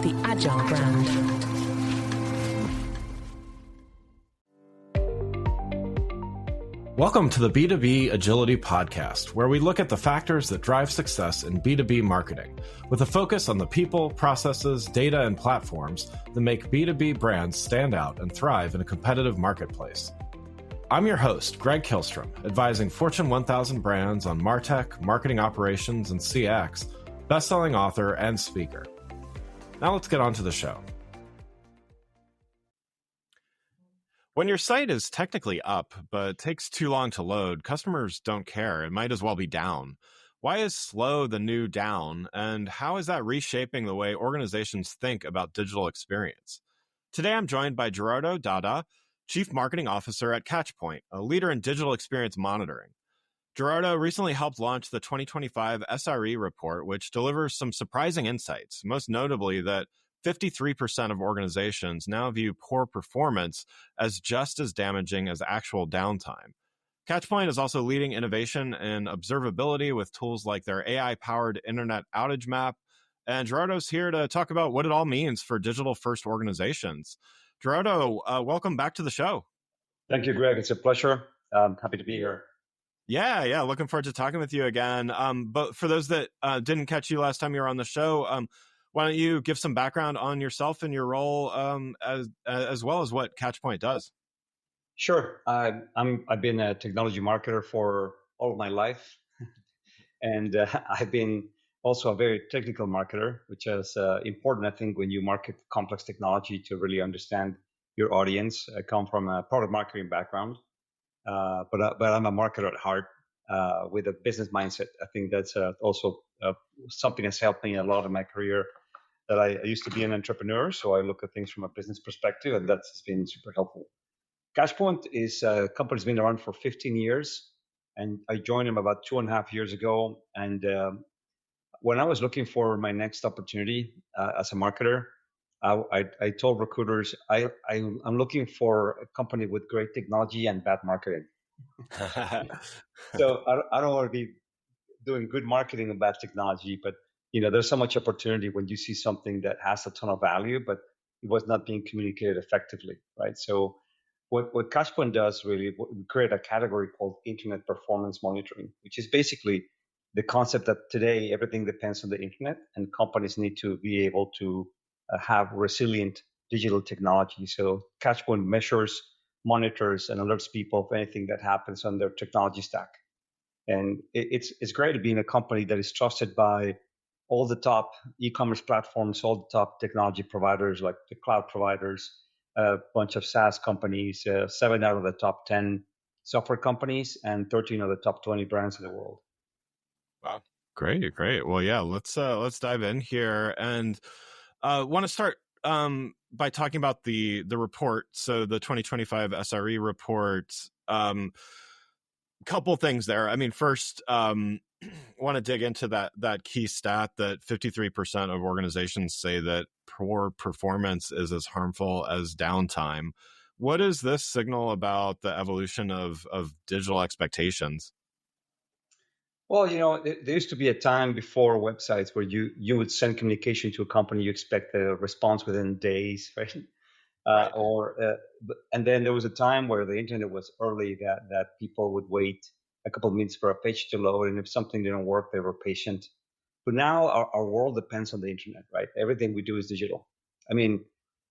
the Agile brand. Welcome to the B2B Agility Podcast, where we look at the factors that drive success in B2B marketing, with a focus on the people, processes, data, and platforms that make B2B brands stand out and thrive in a competitive marketplace. I'm your host, Greg Kihlstrom, advising Fortune 1000 brands on MarTech, marketing operations, and CX, best-selling author and speaker. Now let's get on to the show. When your site is technically up, but takes too long to load, customers don't care. It might as well be down. Why is slow the new down? And how is that reshaping the way organizations think about digital experience? Today, I'm joined by Gerardo Dada, Chief Marketing Officer at Catchpoint, a leader in digital experience monitoring. Gerardo recently helped launch the 2025 SRE Report, which delivers some surprising insights, most notably that 53% of organizations now view poor performance as just as damaging as actual downtime. Catchpoint is also leading innovation in observability with tools like their AI-powered Internet Outage Map. And Gerardo's here to talk about what it all means for digital-first organizations. Gerardo, welcome back to the show. Thank you, Greg. It's a pleasure. I'm happy to be here. Yeah. Looking forward to talking with you again. But for those that didn't catch you last time you were on the show, why don't you give some background on yourself and your role as well as what Catchpoint does? Sure. I've been a technology marketer for all of my life. And I've been also a very technical marketer, which is important, I think, when you market complex technology to really understand your audience. I come from a product marketing background, but I'm a marketer at heart with a business mindset. I think that's also something that's helped me a lot in my career. That I used to be an entrepreneur, so I look at things from a business perspective, and that's been super helpful. Catchpoint is a company that's been around for 15 years, and I joined them about 2.5 years ago. And when I was looking for my next opportunity as a marketer, I told recruiters, I'm looking for a company with great technology and bad marketing. So I don't want to be doing good marketing and bad technology, but there's so much opportunity when you see something that has a ton of value, but it was not being communicated effectively, right? So what Catchpoint does really, we create a category called Internet Performance Monitoring, which is basically the concept that today everything depends on the internet, and companies need to be able to have resilient digital technology. So Catchpoint measures, monitors, and alerts people of anything that happens on their technology stack. And it's great to be in a company that is trusted by all the top e-commerce platforms, all the top technology providers like the cloud providers, a bunch of SaaS companies, 7 out of the top 10 software companies, and 13 of the top 20 brands in the world. Wow, great. Well, yeah, let's dive in here, and want to start by talking about the report. So the 2025 SRE report. Couple things there. I mean, first, want to dig into that key stat that 53% of organizations say that poor performance is as harmful as downtime. What does this signal about the evolution of digital expectations? Well, there used to be a time before websites where you would send communication to a company, you expect a response within days, right? Right. And then there was a time where the internet was early that people would wait a couple of minutes for a page to load, and if something didn't work, they were patient. But now our world depends on the internet, right? Everything we do is digital. I mean,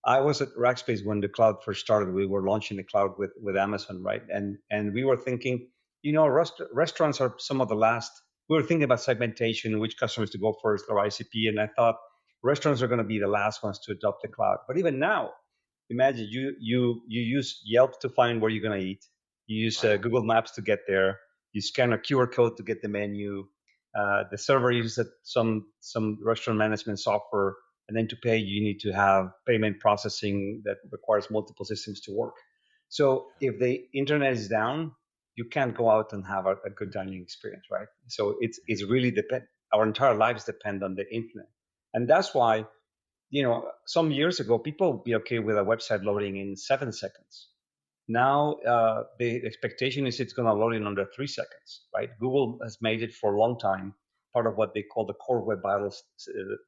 I was at Rackspace when the cloud first started. We were launching the cloud with Amazon, right? And we were thinking, restaurants are some of the last. We were thinking about segmentation, which customers to go first, or ICP, and I thought restaurants are going to be the last ones to adopt the cloud. But even now, imagine you use Yelp to find where you're going to eat. You use Google Maps to get there. You scan a QR code to get the menu. The server uses some restaurant management software, and then to pay, you need to have payment processing that requires multiple systems to work. So if the internet is down, you can't go out and have a good dining experience, right? So it's really our entire lives depend on the internet, and that's why some years ago, people would be okay with a website loading in 7 seconds. Now, the expectation is it's going to load in under 3 seconds, right? Google has made it for a long time part of what they call the core web vitals.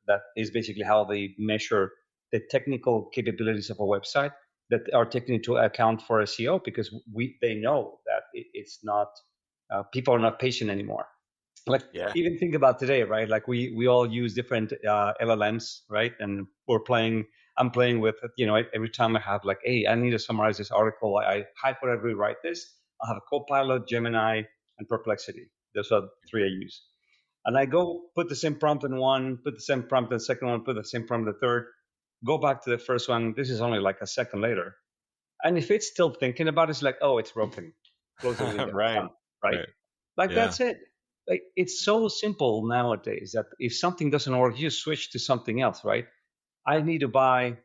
That is basically how they measure the technical capabilities of a website that are taken into account for SEO, because they know that it's not, people are not patient anymore. Like, Yeah. even think about today, right? Like we all use different LLMs, right? And I'm playing with, every time I have like, hey, I need to summarize this article, I hyper rewrite this. I have a Copilot, Gemini, and Perplexity. Those are three I use. And I go put the same prompt in one, put the same prompt in the second one, put the same prompt in the third, go back to the first one. This is only like a second later. And if it's still thinking about it, it's like, oh, it's broken. Close the window. Right. Done. Right? Right. Like, Yeah. that's it. Like, it's so simple nowadays that if something doesn't work, you switch to something else, right? I need to buy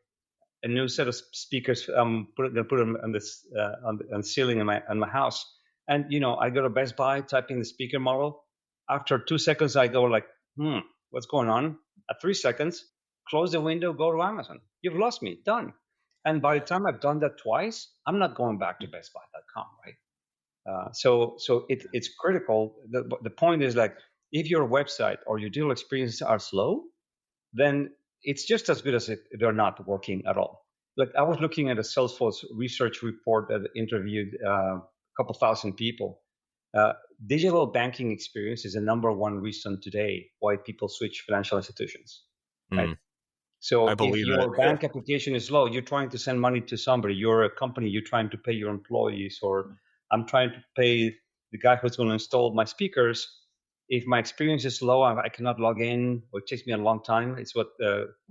a new set of speakers. I'm going to put them on this on the ceiling in my house. And I go to Best Buy, type in the speaker model. After 2 seconds, I go like, what's going on? At 3 seconds, close the window, go to Amazon. You've lost me. Done. And by the time I've done that twice, I'm not going back to bestbuy.com, right? So it's critical. The point is, like, if your website or your digital experiences are slow, then it's just as good as if they're not working at all. Like, I was looking at a Salesforce research report that interviewed a couple thousand people. Digital banking experience is the number one reason today why people switch financial institutions, right? Mm, I So if believe it. your bank application is slow, you're trying to send money to somebody, you're a company, you're trying to pay your employees, or I'm trying to pay the guy who's going to install my speakers. If my experience is slow, I cannot log in, or it takes me a long time, it's what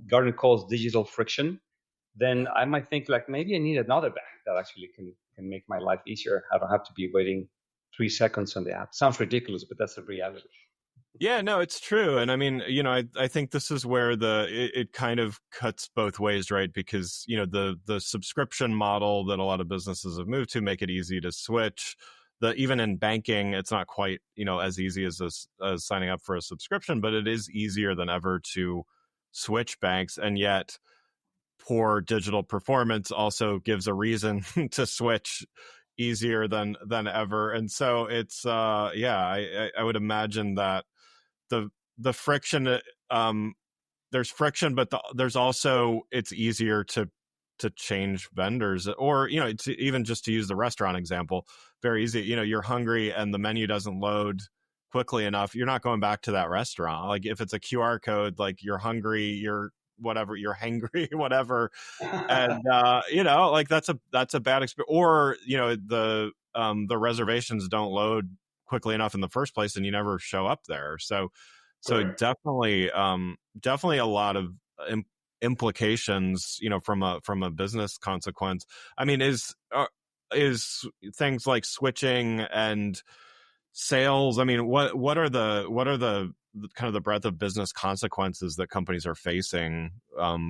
Gartner calls digital friction, then I might think, like, maybe I need another bank that actually can make my life easier. I don't have to be waiting 3 seconds on the app. Sounds ridiculous, but that's the reality. Yeah, no, it's true. And I mean, I think this is where it kind of cuts both ways, right? Because, the subscription model that a lot of businesses have moved to make it easy to switch. Even in banking, it's not quite, as easy as signing up for a subscription, but it is easier than ever to switch banks. And yet poor digital performance also gives a reason to switch easier than ever. And so it's I would imagine that the friction, there's friction, but there's also, it's easier to change vendors, or it's even just to use the restaurant example, very easy. You're hungry and the menu doesn't load quickly enough, you're not going back to that restaurant. Like, if it's a QR code, like, you're hungry, you're whatever, you're hangry, whatever, and like, that's a bad experience. Or the reservations don't load quickly enough in the first place and you never show up there. So Correct. definitely a lot of implications, from a business consequence. I mean, is things like switching and sales, I mean, what are the kind of the breadth of business consequences that companies are facing,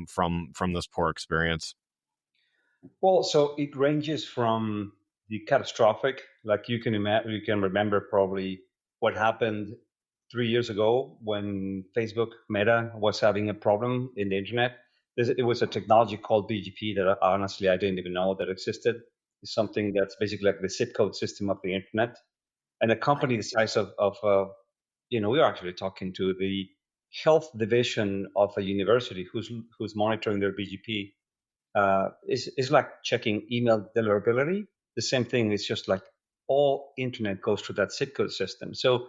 from this poor experience? Well, so it ranges from the catastrophic, like you can imagine, you can remember probably what happened 3 years ago when Facebook Meta was having a problem in the internet. It was a technology called BGP that honestly I didn't even know that existed. It's something that's basically like the zip code system of the internet. And a company the size of we are actually talking to the health division of a university who's monitoring their BGP. Is like checking email deliverability. The same thing. It's just like all internet goes through that zip code system. So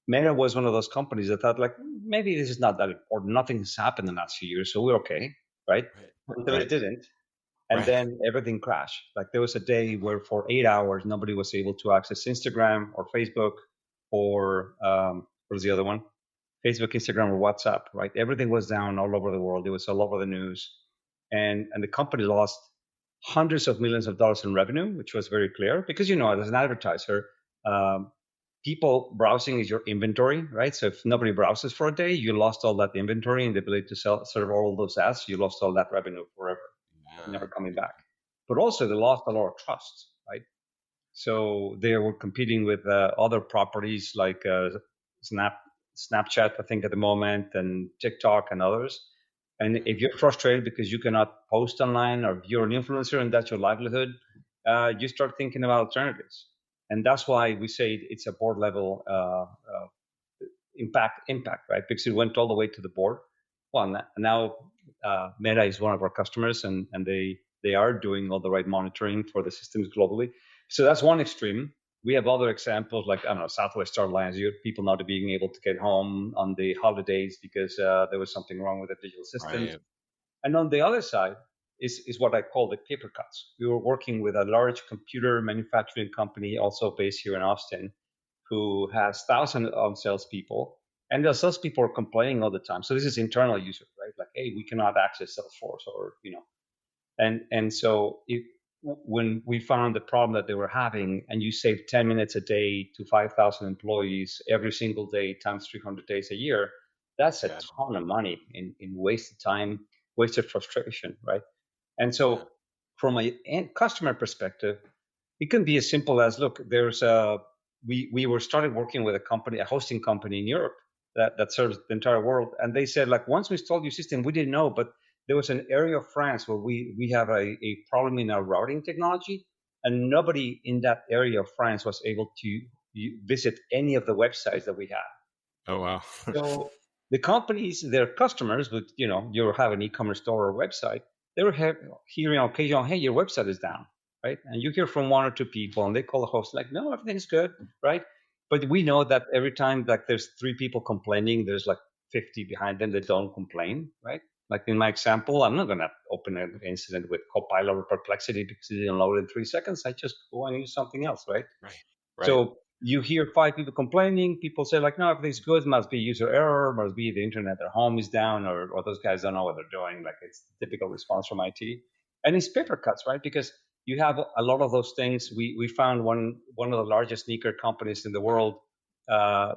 Meta was one of those companies that thought, like, maybe this is not that important. Nothing has happened in the last few years, so we're okay, right? Right. Until it Right. didn't, and Right. then everything crashed. Like, there was a day where for 8 hours nobody was able to access Instagram or Facebook or what was the other one? Facebook, Instagram, or WhatsApp, right? Everything was down all over the world. It was all over the news. And the company lost hundreds of millions of dollars in revenue, which was very clear because, as an advertiser, um, people browsing is your inventory, right? So if nobody browses for a day, you lost all that inventory and the ability to serve all those ads. You lost all that revenue forever, Yeah. never coming back. But also, they lost a lot of trust, right? So they were competing with other properties like Snapchat, I think, at the moment, and TikTok and others. And if you're frustrated because you cannot post online, or you're an influencer and that's your livelihood, you start thinking about alternatives. And that's why we say it's a board level impact, right? Because it went all the way to the board. Well, now Meta is one of our customers, and they are doing all the right monitoring for the systems globally. So that's one extreme. We have other examples like, I don't know, Southwest Airlines, people not being able to get home on the holidays because there was something wrong with the digital systems. Right. And on the other side is what I call the paper cuts. We were working with a large computer manufacturing company, also based here in Austin, who has thousands of salespeople, and the salespeople are complaining all the time. So this is internal users, right? Like, hey, we cannot access Salesforce, or and so when we found the problem that they were having, and you save 10 minutes a day to 5,000 employees every single day times 300 days a year, that's a Yeah. ton of money in wasted time, wasted frustration, right? And Yeah. so from a customer perspective, it can be as simple as, look, there's a we were started working with a company, a hosting company in Europe that serves the entire world, and they said, like, once we installed your system, we didn't know, but there was an area of France where we have a problem in our routing technology, and nobody in that area of France was able to visit any of the websites that we have. Oh wow. So the companies, their customers, but you have an e-commerce store or website, they were hearing occasionally, hey, your website is down, right? And you hear from one or two people, and they call the host like, no, everything's good, right? But we know that every time like there's 3 people complaining, there's like 50 behind them that don't complain, right? Like in my example, I'm not gonna open an incident with Copilot or Perplexity because it didn't load in 3 seconds. I just go and use something else, right? Right. Right. So you hear 5 people complaining. People say like, no, everything's good. Must be user error. Must be the internet. Their home is down, or those guys don't know what they're doing. Like, it's the typical response from IT. And it's paper cuts, right? Because you have a lot of those things. We found one of the largest sneaker companies in the world.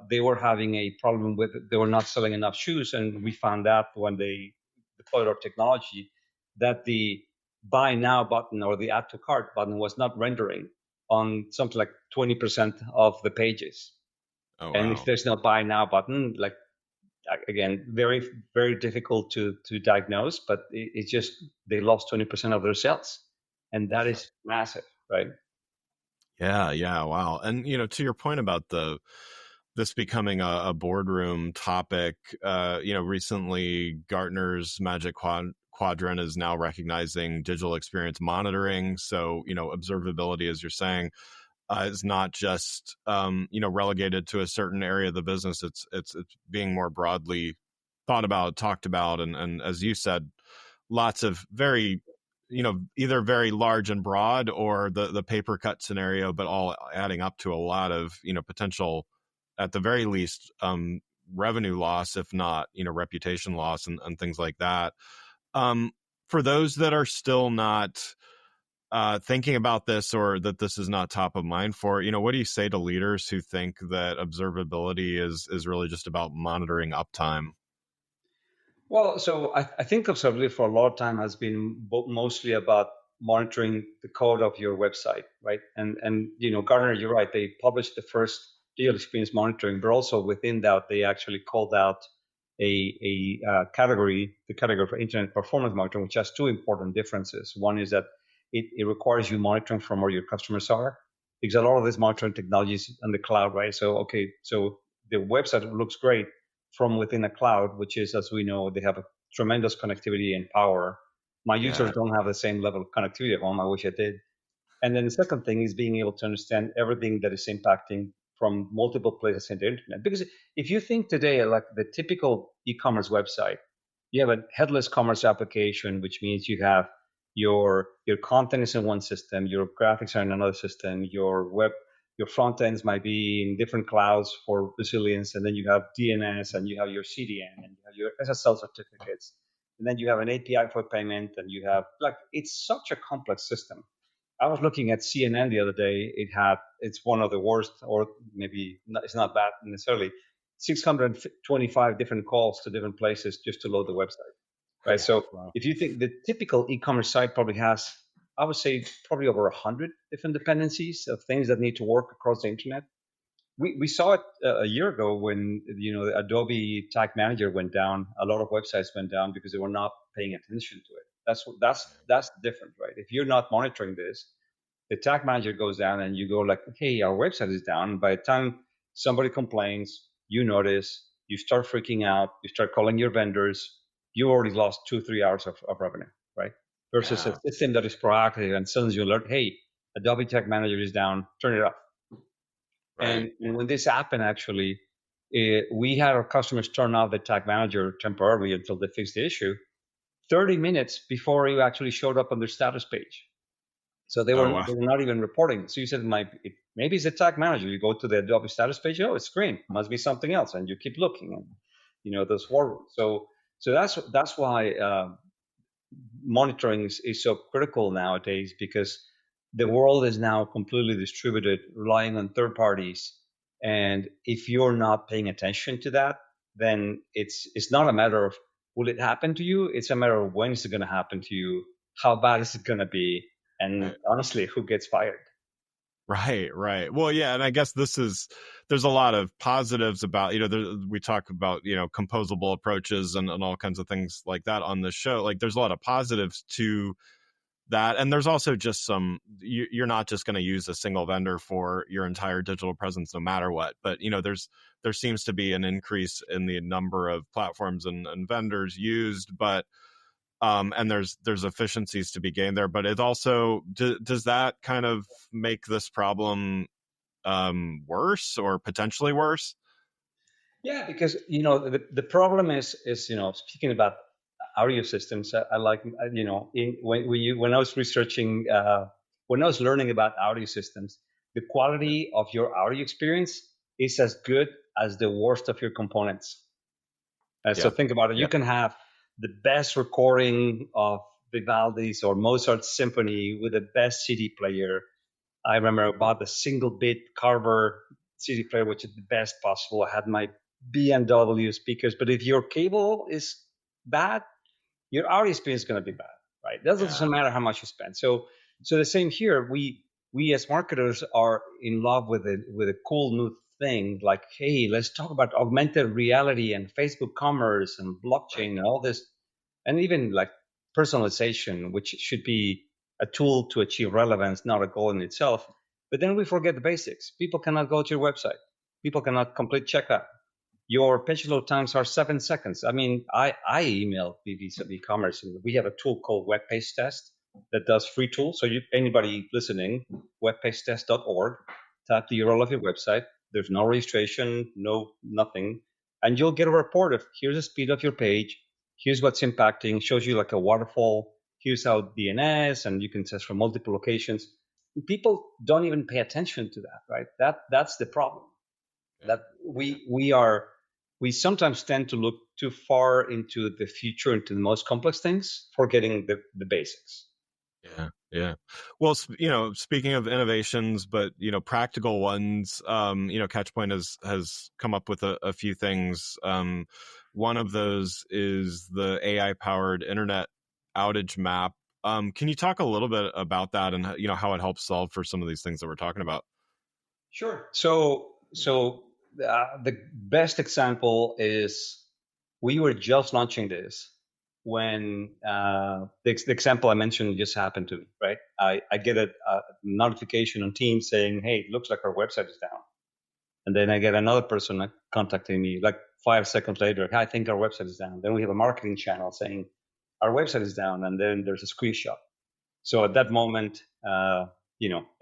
They were having a problem with, they were not selling enough shoes, and we found out when they deployed our technology that the buy now button or the add to cart button was not rendering on something like 20% of the pages. Oh And if wow. there's no buy now button, like, again, very, very difficult to diagnose, but it's just, they lost 20% of their sales. And that is massive, right? Yeah, yeah, wow. And to your point about this becoming a boardroom topic, recently Gartner's Magic Quadrant is now recognizing digital experience monitoring. So, observability, as you're saying, is not just relegated to a certain area of the business. It's being more broadly thought about, talked about, and as you said, lots of very either very large and broad, or the paper cut scenario, but all adding up to a lot of potential, at the very least, revenue loss, if not reputation loss, and things like that. For those that are still not thinking about this, or that this is not top of mind for, what do you say to leaders who think that observability is really just about monitoring uptime? Well, so I think observability for a lot of time has been mostly about monitoring the code of your website, right? And Gartner, you're right. They published the first digital experience monitoring, but also within that, they actually called out a category, the category for internet performance monitoring, which has 2 important differences. One is that it requires you monitoring from where your customers are, because a lot of this monitoring technology is on the cloud, right? So so the website looks great from within a cloud, which is, as we know, they have a tremendous connectivity and power. My Yeah. users don't have the same level of connectivity at home. I wish I did. And then the second thing is being able to understand everything that is impacting from multiple places in the internet. Because if you think today, like the typical e-commerce website, you have a headless commerce application, which means you have your content is in one system, your graphics are in another system, your front ends might be in different clouds for resilience, and then you have DNS, and you have your CDN, and you have your SSL certificates, and then you have an API for payment, and you have, like, it's such a complex system. I was looking at CNN the other day. It's one of the worst, or maybe not, it's not bad necessarily, 625 different calls to different places just to load the website, right? Yeah. So Wow. if you think the typical e-commerce site probably has, I would say, probably over 100 different dependencies of things that need to work across the internet. We saw it a year ago when Adobe Tag Manager went down. A lot of websites went down because they were not paying attention to it. That's different, right? If you're not monitoring this, the tag manager goes down, and you go like, hey, our website is down. By the time somebody complains, you notice, you start freaking out, you start calling your vendors, you already lost 2-3 hours of revenue, right? Versus a system that is proactive and sends you alert, hey, Adobe Tag Manager is down, turn it off. Right. And when this happened, actually, we had our customers turn off the Tag Manager temporarily until they fixed the issue, 30 minutes before you actually showed up on their status page. So they were not even reporting. So you said, maybe it's a tag manager. You go to the Adobe status page, oh, it's green. Must be something else, and you keep looking, and those forward. So that's why monitoring is so critical nowadays, because the world is now completely distributed, relying on third parties. And if you're not paying attention to that, then it's not a matter of will it happen to you. It's a matter of when is it going to happen to you, how bad is it going to be, and honestly, who gets fired? Right. Well, yeah, and I guess there's a lot of positives about, we talk about, composable approaches and all kinds of things like that on the show. Like, there's a lot of positives to that. And there's also just you're not just going to use a single vendor for your entire digital presence, no matter what. But, there seems to be an increase in the number of platforms and vendors used, but and there's efficiencies to be gained there, but it also does that kind of make this problem worse or potentially worse? Yeah, because the problem is speaking about audio systems. I like when I was researching, when I was learning about audio systems, the quality of your audio experience is as good as the worst of your components. So think about it. You can have the best recording of Vivaldi's or Mozart's symphony with the best CD player. I remember I bought the single bit Carver CD player, which is the best possible. I had my BMW speakers, but if your cable is bad, your audio experience is going to be bad, right? That doesn't matter how much you spend. So the same here. We as marketers are in love with a cool new thing, like, hey, let's talk about augmented reality and Facebook commerce and blockchain and all this, and even like personalization, which should be a tool to achieve relevance, not a goal in itself. But then we forget the basics. People cannot go to your website. People cannot complete checkout. Your page load times are 7 seconds. I mean, I email BBs of e-commerce, and we have a tool called Web Page Test that does free tools. So anybody listening, webpagetest.org, type the URL of your website. There's no registration, no nothing, and you'll get a report of here's the speed of your page, here's what's impacting, shows you like a waterfall, here's how DNS, and you can test from multiple locations. People don't even pay attention to that, right? That's the problem. That we sometimes tend to look too far into the future, into the most complex things, forgetting the basics. Yeah. Well, speaking of innovations, but practical ones, Catchpoint has come up with a few things. One of those is the AI-powered Internet Outage Map. Can you talk a little bit about that and how it helps solve for some of these things that we're talking about? Sure. So the best example is we were just launching this when the example I mentioned just happened to me, right? I get a notification on Teams saying, hey, it looks like our website is down. And then I get another person contacting me like 5 seconds later, hey, I think our website is down. Then we have a marketing channel saying our website is down, and then there's a screenshot. So at that moment,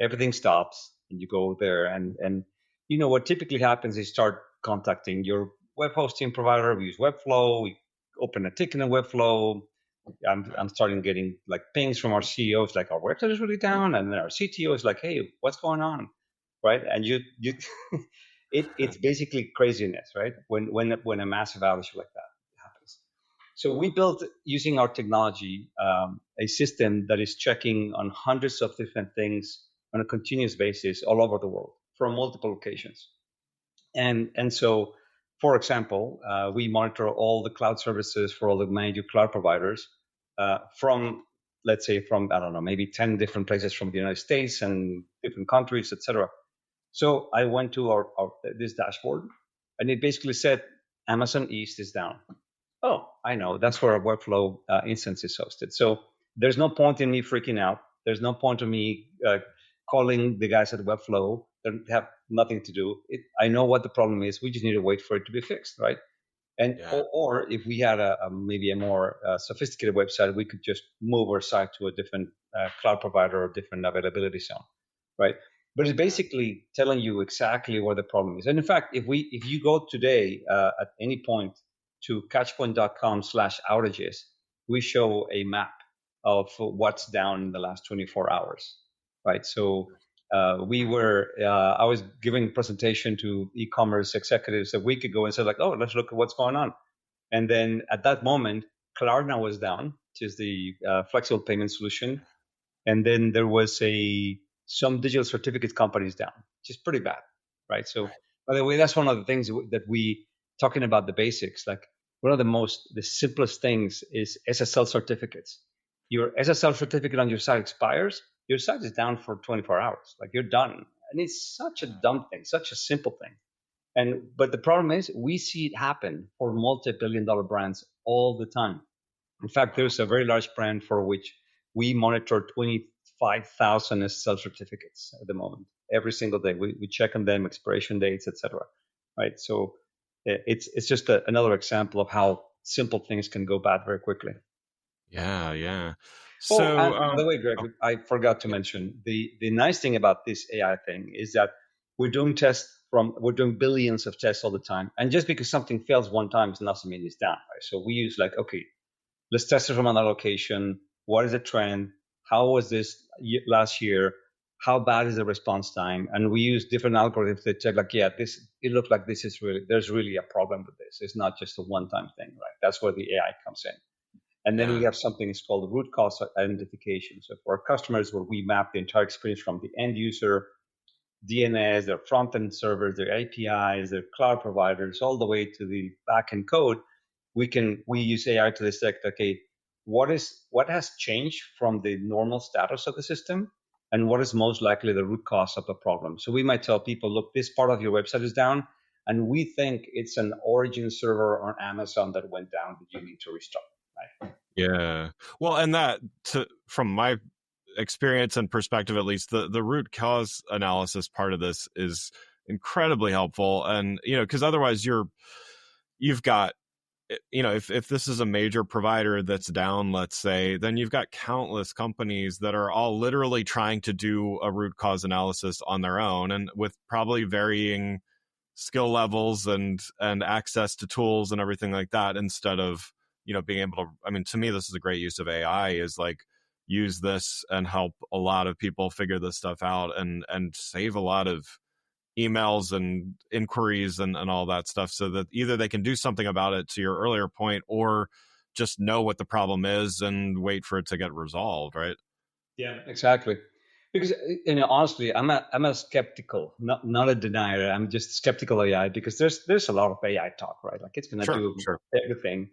everything stops, and you go there, and what typically happens is start contacting your web hosting provider. We use Webflow. We open a ticket in Webflow. I'm starting getting like pings from our CEOs, like our website is really down, and then our CTO is like, hey, what's going on, right? And it's basically craziness, right? When a massive outage like that happens. So we built, using our technology, a system that is checking on hundreds of different things on a continuous basis all over the world from multiple locations. And so, for example, we monitor all the cloud services for all the major cloud providers from, let's say, I don't know, maybe 10 different places from the United States and different countries, etc. So I went to this dashboard, and it basically said Amazon East is down. Oh, I know. That's where our Webflow instance is hosted. So there's no point in me freaking out. There's no point in me calling the guys at Webflow. They have nothing to do. I know what the problem is. We just need to wait for it to be fixed, right? And Yeah. or if we had maybe a more sophisticated website, we could just move our site to a different cloud provider or different availability zone, right? But it's basically telling you exactly where the problem is. And in fact, if you go today at any point to catchpoint.com/outages, we show a map of what's down in the last 24 hours, right? So I was giving a presentation to e-commerce executives a week ago and said like, oh, let's look at what's going on. And then at that moment, Klarna was down, which is the flexible payment solution. And then there was some digital certificate companies down, which is pretty bad, right? So, by the way, that's one of the things that we talking about the basics. Like one of the simplest things is SSL certificates. Your SSL certificate on your site expires, your site is down for 24 hours. Like you're done, and it's such a dumb thing, such a simple thing. But the problem is we see it happen for multi-billion-dollar brands all the time. In fact, there's a very large brand for which we monitor 25,000 SSL certificates at the moment. Every single day, we check on them, expiration dates, etc. Right? So it's just another example of how simple things can go bad very quickly. Yeah, yeah. Oh, So, and by the way, Greg, oh, I forgot to yeah, mention the nice thing about this AI thing is that we're doing billions of tests all the time, and just because something fails one time doesn't mean it's down. Right? So we use like, okay, let's test it from another location. What is the trend? How was this last year? How bad is the response time? And we use different algorithms to check like, yeah, it looks like there's really a problem with this. It's not just a one-time thing, right? That's where the AI comes in. And then we yeah, have something that's called root cause identification. So for our customers, where we map the entire experience from the end user, DNS, their front-end servers, their APIs, their cloud providers, all the way to the back-end code, we use AI to detect, okay, what has changed from the normal status of the system, and what is most likely the root cause of the problem. So we might tell people, look, this part of your website is down, and we think it's an origin server on Amazon that went down that you need to restart. Right? yeah. Well, and from my experience and perspective, at least, the root cause analysis part of this is incredibly helpful. And, because otherwise you've got, if this is a major provider that's down, let's say, then you've got countless companies that are all literally trying to do a root cause analysis on their own, and with probably varying skill levels and access to tools and everything like that, instead of being able to, I mean, to me, this is a great use of AI, is like use this and help a lot of people figure this stuff out and save a lot of emails and inquiries and all that stuff, so that either they can do something about it, to your earlier point, or just know what the problem is and wait for it to get resolved, right? Yeah, exactly. Because honestly, I'm a skeptical, not a denier. I'm just skeptical of AI because there's a lot of AI talk, right? Like it's gonna Sure, do sure. everything,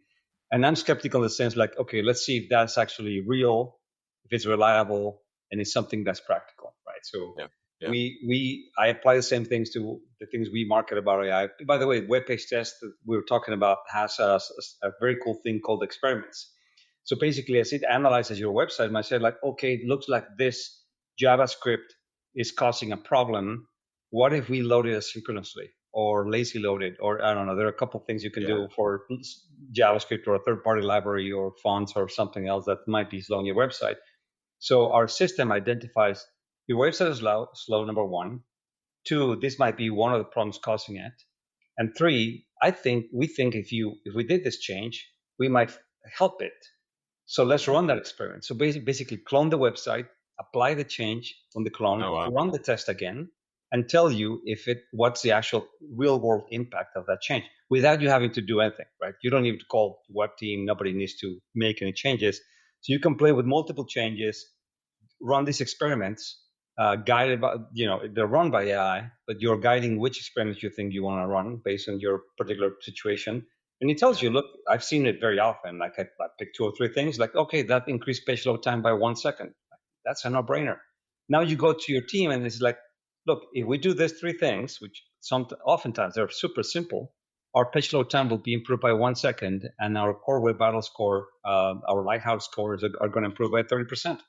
and I'm skeptical in the sense like, okay, let's see if that's actually real, if it's reliable, and it's something that's practical, right? So Yeah, yeah, I apply the same things to the things we market about AI. By the way, web page test that we were talking about has a very cool thing called experiments. So basically, as it analyzes your website, it might say like, okay, it looks like this JavaScript is causing a problem. What if we load it asynchronously or lazy load it? Or I don't know, there are a couple of things you can yeah, do for JavaScript or a third-party library or fonts or something else that might be slowing your website. So our system identifies your website is slow, number one. Two, this might be one of the problems causing it. And three, we think if we did this change, we might help it. So let's yeah. run that experiment. So basically clone the website, apply the change on the clone, Oh, wow. run the test again, and tell you what's the actual real world impact of that change without you having to do anything, right? You don't need to call the web team. Nobody needs to make any changes. So you can play with multiple changes, run these experiments, guided by, they're run by AI, but you're guiding which experiments you think you want to run based on your particular situation. And it tells Yeah, you, look, I've seen it very often. Like I pick two or three things, like, okay, that increased page load time by 1 second. That's a no brainer. Now you go to your team and it's like, look, if we do these three things, which oftentimes they're super simple, our page load time will be improved by 1 second, and our core web battle score, our lighthouse scores are going to improve by 30%, yeah,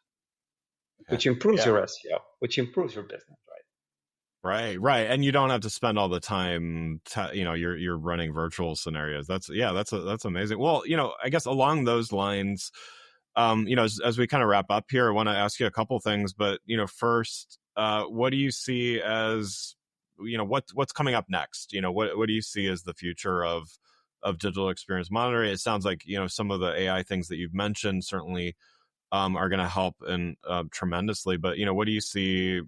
which improves yeah. your SEO, which improves your business, right? Right, right, and you don't have to spend all the time. You're running virtual scenarios. That's amazing. Well, I guess along those lines, as we kind of wrap up here, I want to ask you a couple things. But first, what do you see as what's coming up next? What do you see as the future of digital experience monitoring? It sounds like some of the AI things that you've mentioned certainly are going to help and tremendously. But what do you see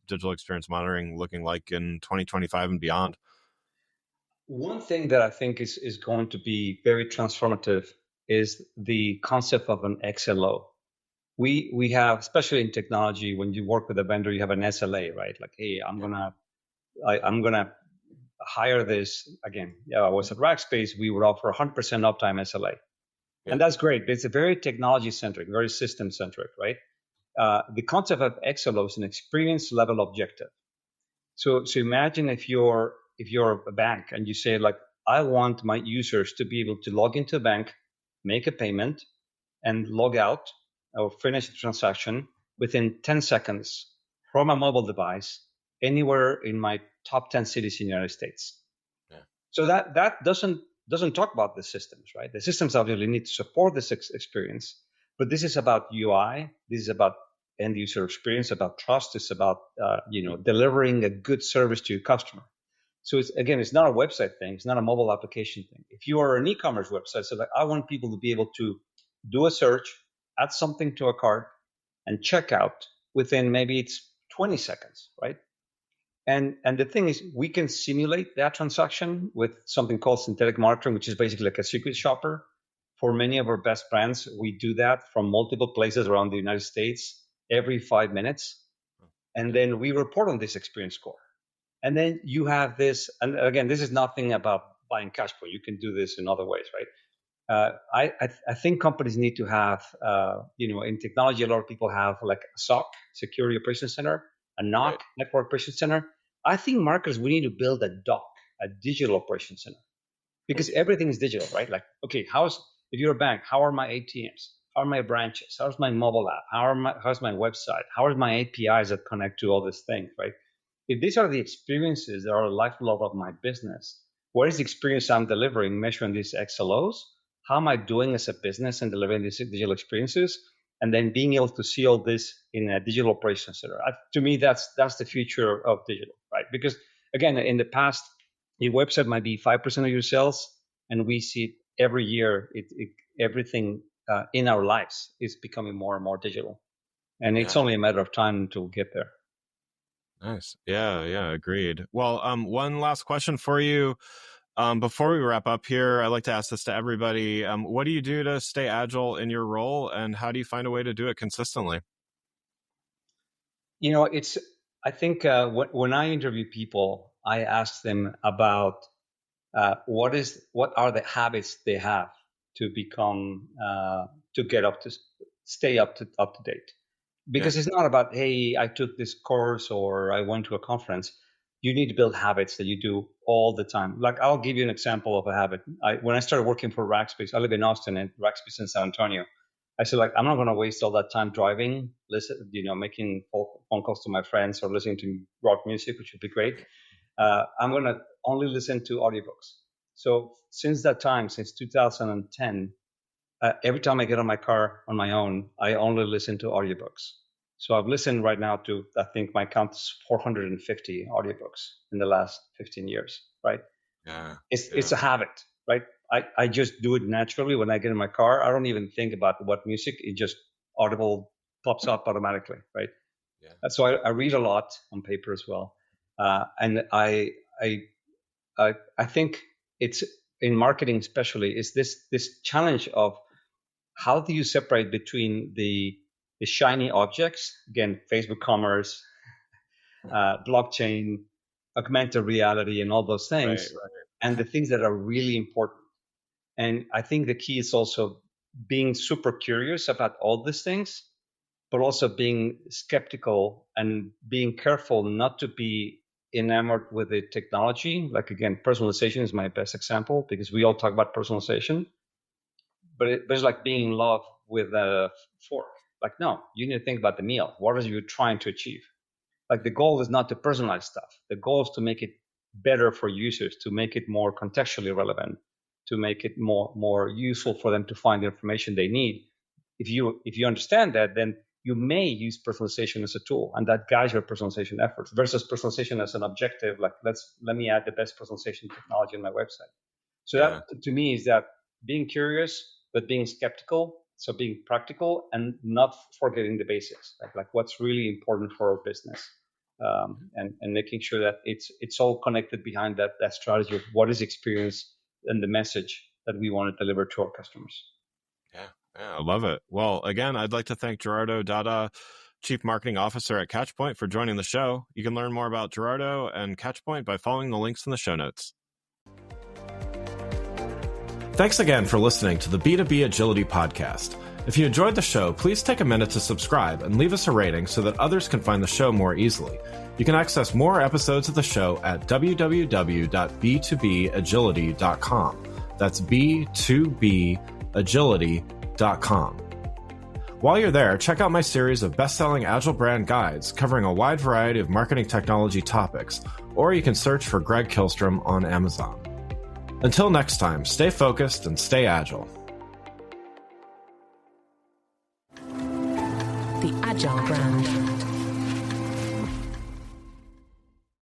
digital experience monitoring looking like in 2025 and beyond? One thing that I think is going to be very transformative is the concept of an XLO. We have, especially in technology, when you work with a vendor, you have an SLA, right? Like, hey, I'm gonna hire this again. Yeah, I was at Rackspace. We would offer 100% uptime SLA, Yeah. and that's great. It's a very technology centric, very system centric, right? The concept of XLO is an experience level objective. So imagine if you're a bank and you say like, I want my users to be able to log into a bank, make a payment, and log out or finish the transaction within 10 seconds from a mobile device anywhere in my top 10 cities in the United States. Yeah. So that doesn't talk about the systems, right? The systems obviously need to support this experience, but this is about UI. This is about end user experience, about trust. It's about delivering a good service to your customer. So it's not a website thing. It's not a mobile application thing. If you are an e-commerce website, so like I want people to be able to do a search, add something to a cart, and check out within maybe it's 20 seconds, right? And the thing is, we can simulate that transaction with something called synthetic monitoring, which is basically like a secret shopper. For many of our best brands, we do that from multiple places around the United States every 5 minutes. And then we report on this experience score. And then you have this, and again, this is nothing about buying Catchpoint. You can do this in other ways, right? I think companies need to have, in technology, a lot of people have like a SOC, Security Operations Center, a NOC, right, Network Operations Center. I think marketers, we need to build a DOC, a Digital Operations Center, because everything is digital, right? Like, okay, if you're a bank, how are my ATMs? How are my branches? How's my mobile app? How's my website? How are my APIs that connect to all these things, right? If these are the experiences that are the lifeblood of my business, what is the experience I'm delivering, measuring these XLOs? How am I doing as a business and delivering these digital experiences? And then being able to see all this in a digital operations center. To me, that's the future of digital, right? Because again, in the past, your website might be 5% of your sales, and we see every year everything in our lives is becoming more and more digital, and it's only a matter of time until we get there. Nice. Yeah, yeah, agreed. Well, one last question for you. Before we wrap up here, I like to ask this to everybody. What do you do to stay agile in your role, and how do you find a way to do it consistently? I think when I interview people, I ask them about what are the habits they have to become to get stay up to date. Because it's not about, hey, I took this course or I went to a conference. You need to build habits that you do all the time. Like, I'll give you an example of a habit. When I started working for Rackspace, I live in Austin and Rackspace in San Antonio. I said, like, I'm not going to waste all that time driving, making phone calls to my friends or listening to rock music, which would be great. I'm going to only listen to audiobooks. So since that time, since 2010, every time I get on my car on my own, I only listen to audiobooks. So I've listened right now to, I think my count is 450 audiobooks in the last 15 years, right? Yeah. It's a habit, right? I just do it naturally when I get in my car. I don't even think about what music, it just Audible pops up automatically, right? Yeah. So I read a lot on paper as well. And I think it's in marketing especially is this challenge of how do you separate between the shiny objects, again, Facebook commerce, blockchain, augmented reality, and all those things, right. And the things that are really important. And I think the key is also being super curious about all these things, but also being skeptical and being careful not to be enamored with the technology. Like, again, personalization is my best example because we all talk about personalization, but it's like being in love with a fork. Like, no, you need to think about the meal. What are you trying to achieve? Like the goal is not to personalize stuff. The goal is to make it better for users, to make it more contextually relevant, to make it more useful for them to find the information they need. If you understand that, then you may use personalization as a tool, and that guides your personalization efforts versus personalization as an objective. Like let me add the best personalization technology on my website. So Yeah. that to me is that being curious but being skeptical. So being practical and not forgetting the basics, like what's really important for our business, and making sure that it's all connected behind that strategy of what is experience and the message that we want to deliver to our customers. Yeah, I love it. Well, again, I'd like to thank Gerardo Dada, Chief Marketing Officer at Catchpoint, for joining the show. You can learn more about Gerardo and Catchpoint by following the links in the show notes. Thanks again for listening to the B2B Agility Podcast. If you enjoyed the show, please take a minute to subscribe and leave us a rating so that others can find the show more easily. You can access more episodes of the show at www.b2bagility.com. That's b2bagility.com. While you're there, check out my series of best-selling Agile brand guides covering a wide variety of marketing technology topics, or you can search for Greg Kihlstrom on Amazon. Until next time, stay focused and stay agile. The Agile brand.